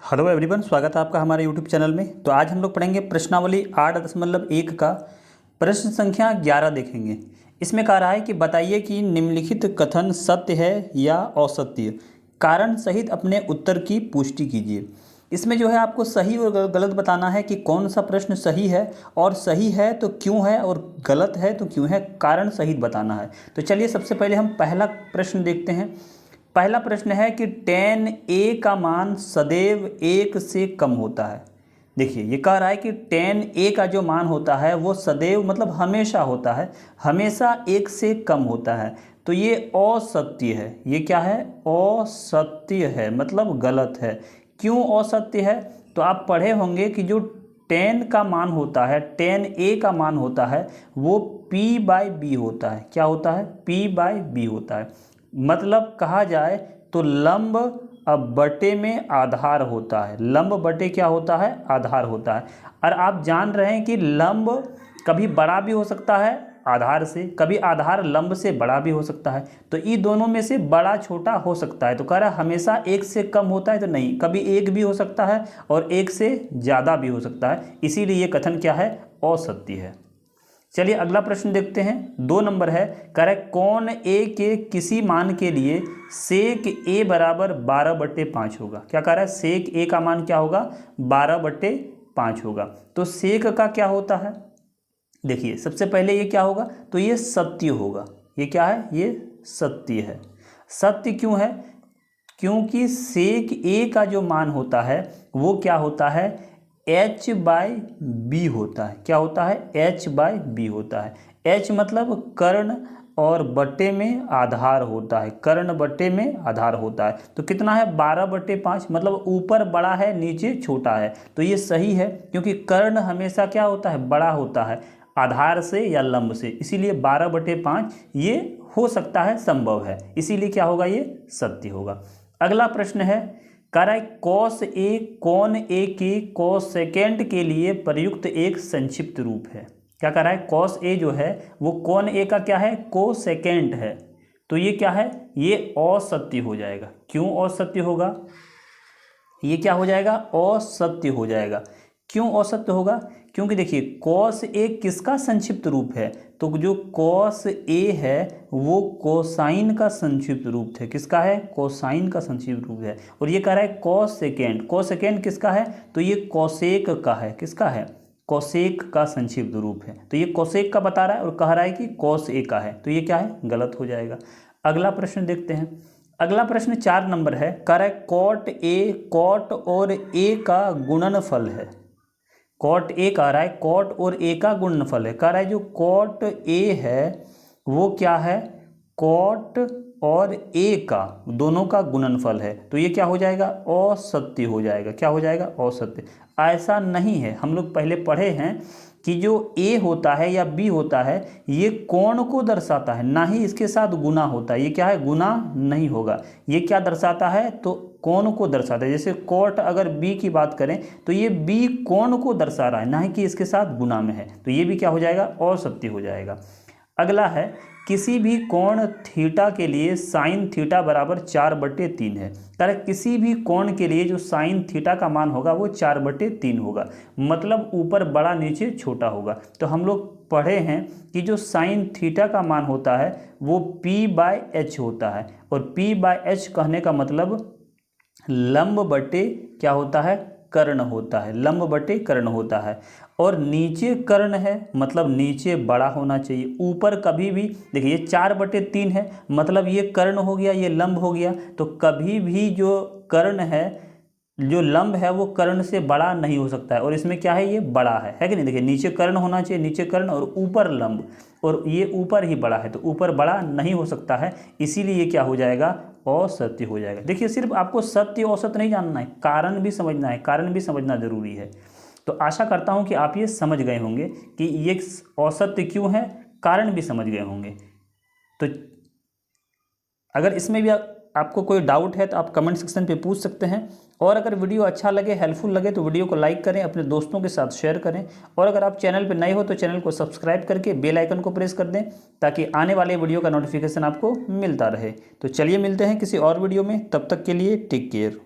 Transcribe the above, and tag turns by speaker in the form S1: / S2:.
S1: Hello everyone, स्वागत है आपका हमारे यूट्यूब चैनल में। तो आज हम लोग पढ़ेंगे प्रश्नावली 8.1 का प्रश्न संख्या 11 देखेंगे। इसमें कह रहा है कि बताइए कि निम्नलिखित कथन सत्य है या असत्य, कारण सहित अपने उत्तर की पुष्टि कीजिए। इसमें जो है आपको सही और गलत बताना है कि कौन सा प्रश्न सही है, और सही है तो क्यों है, और गलत है तो क्यों है, कारण सहित बताना है। तो चलिए सबसे पहले हम पहला प्रश्न देखते हैं। पहला प्रश्न है कि tan a का मान सदैव 1 से कम होता है। देखिए ये कह रहा है कि tan a का जो मान होता है वो सदैव मतलब हमेशा होता है, हमेशा 1 से कम होता है। तो ये असत्य है। ये क्या है? असत्य है, मतलब गलत है। क्यों असत्य है? तो आप पढ़े होंगे कि जो tan का मान होता है, tan a का मान होता है वो p/b होता है। क्या होता है? p/b होता है। मतलब कहा जाए तो लंब अब बटे में आधार होता है। लंब बटे क्या होता है? आधार होता है। और आप जान रहे हैं कि लंब कभी बड़ा भी हो सकता है आधार से, कभी आधार लंब से बड़ा भी हो सकता है। तो इन दोनों में से बड़ा छोटा हो सकता है। तो कह रहा है हमेशा 1 से कम होता है, तो नहीं, कभी 1 भी हो सकता है और 1 से ज़्यादा भी हो सकता है। इसीलिए ये कथन क्या है? असत्य है। चलिए अगला प्रश्न देखते हैं। 2 नंबर है, कह रहा है कौन ए के किसी मान के लिए सेक ए बराबर 12/5 होगा। क्या कह रहा है? सेक ए का मान क्या होगा? 12/5 होगा। तो सेक का क्या होता है? देखिए सबसे पहले ये क्या होगा? तो ये सत्य होगा। ये क्या है? ये सत्य है। सत्य क्यों है? क्योंकि सेक ए का जो मान होता है वो क्या होता है? h/b होता है। क्या होता है? h/b होता है। h मतलब कर्ण और बटे में आधार होता है। कर्ण बटे में आधार होता है। तो कितना है? 12/5, मतलब ऊपर बड़ा है नीचे छोटा है। तो ये सही है, क्योंकि कर्ण हमेशा क्या होता है? बड़ा होता है आधार से या लंब से। इसीलिए 12/5 ये हो सकता है, संभव है। इसीलिए क्या होगा? ये सत्य होगा। अगला प्रश्न है, कह रहा है कॉस ए कौन ए की कॉस सेकेंड के लिए प्रयुक्त एक संक्षिप्त रूप है। क्या कह रहा है? कॉस ए जो है वो कौन ए का क्या है? कोस सेकेंड है। तो ये क्या है? ये असत्य हो जाएगा। क्यों असत्य होगा? ये क्या हो जाएगा? असत्य हो जाएगा। क्यों असत्य होगा? क्योंकि देखिए कॉस ए किसका संक्षिप्त रूप है? तो जो कॉस ए है वो कोसाइन का संक्षिप्त रूप है। किसका है? कोसाइन का संक्षिप्त रूप है। और ये कह रहा है कॉस सेकेंड। कॉस सेकेंड किसका है? तो ये कोसेक का है। किसका है? कोसेक का संक्षिप्त रूप है। तो ये कोसेक का बता रहा है और कह रहा है कि कॉस ए का है। तो ये क्या है? गलत हो जाएगा। अगला प्रश्न देखते हैं। अगला प्रश्न 4 नंबर है, कह रहा है कॉट ए कॉट और ए का गुणनफल है। कॉट ए कह रहा है कॉट और ए का गुणनफल है। कह रहा है जो कॉट ए है वो क्या है? कॉट और ए का दोनों का गुणनफल है। तो ये क्या हो जाएगा? असत्य हो जाएगा। क्या हो जाएगा? असत्य। ऐसा नहीं है। हम लोग पहले पढ़े हैं कि जो ए होता है या बी होता है ये कोण को दर्शाता है, ना ही इसके साथ गुना होता है। ये क्या है? गुना नहीं होगा। ये क्या दर्शाता है? तो कोण को दर्शाता है। जैसे कोट अगर बी की बात करें तो ये बी कोण को दर्शा रहा है, ना ही कि इसके साथ गुना में है। तो ये भी क्या हो जाएगा? असत्य हो जाएगा। अगला है, किसी भी कोण थीटा के लिए साइन थीटा बराबर 4/3 है। अगर किसी भी कोण के लिए जो साइन थीटा का मान होगा वो 4/3 होगा, मतलब ऊपर बड़ा नीचे छोटा होगा। तो हम लोग पढ़े हैं कि जो साइन थीटा का मान होता है वो p/h होता है। और p/h कहने का मतलब लंब बटे क्या होता है? कर्ण होता है। लंब बटे कर्ण होता है। और नीचे कर्ण है मतलब नीचे बड़ा होना चाहिए। ऊपर कभी भी देखिए 4/3 है, मतलब ये कर्ण हो गया, ये लंब हो गया। तो कभी भी जो कर्ण है, जो लंब है वो कर्ण से बड़ा नहीं हो सकता है। और इसमें क्या है? ये बड़ा है कि नहीं? देखिए नीचे कर्ण होना चाहिए, नीचे कर्ण और ऊपर लंब, और ये ऊपर ही बड़ा है। तो ऊपर बड़ा नहीं हो सकता है। इसीलिए ये क्या हो जाएगा? असत्य हो जाएगा। देखिए सिर्फ आपको सत्य औसत नहीं जानना है, कारण भी समझना है। कारण भी समझना जरूरी है। तो आशा करता हूं कि आप ये समझ गए होंगे कि ये असत्य क्यों है, कारण भी समझ गए होंगे। तो अगर इसमें भी आपको कोई डाउट है तो आप कमेंट सेक्शन पे पूछ सकते हैं। और अगर वीडियो अच्छा लगे, हेल्पफुल लगे तो वीडियो को लाइक करें, अपने दोस्तों के साथ शेयर करें। और अगर आप चैनल पर नए हो तो चैनल को सब्सक्राइब करके बेल आइकन को प्रेस कर दें, ताकि आने वाले वीडियो का नोटिफिकेशन आपको मिलता रहे। तो चलिए मिलते हैं किसी और वीडियो में, तब तक के लिए टेक केयर।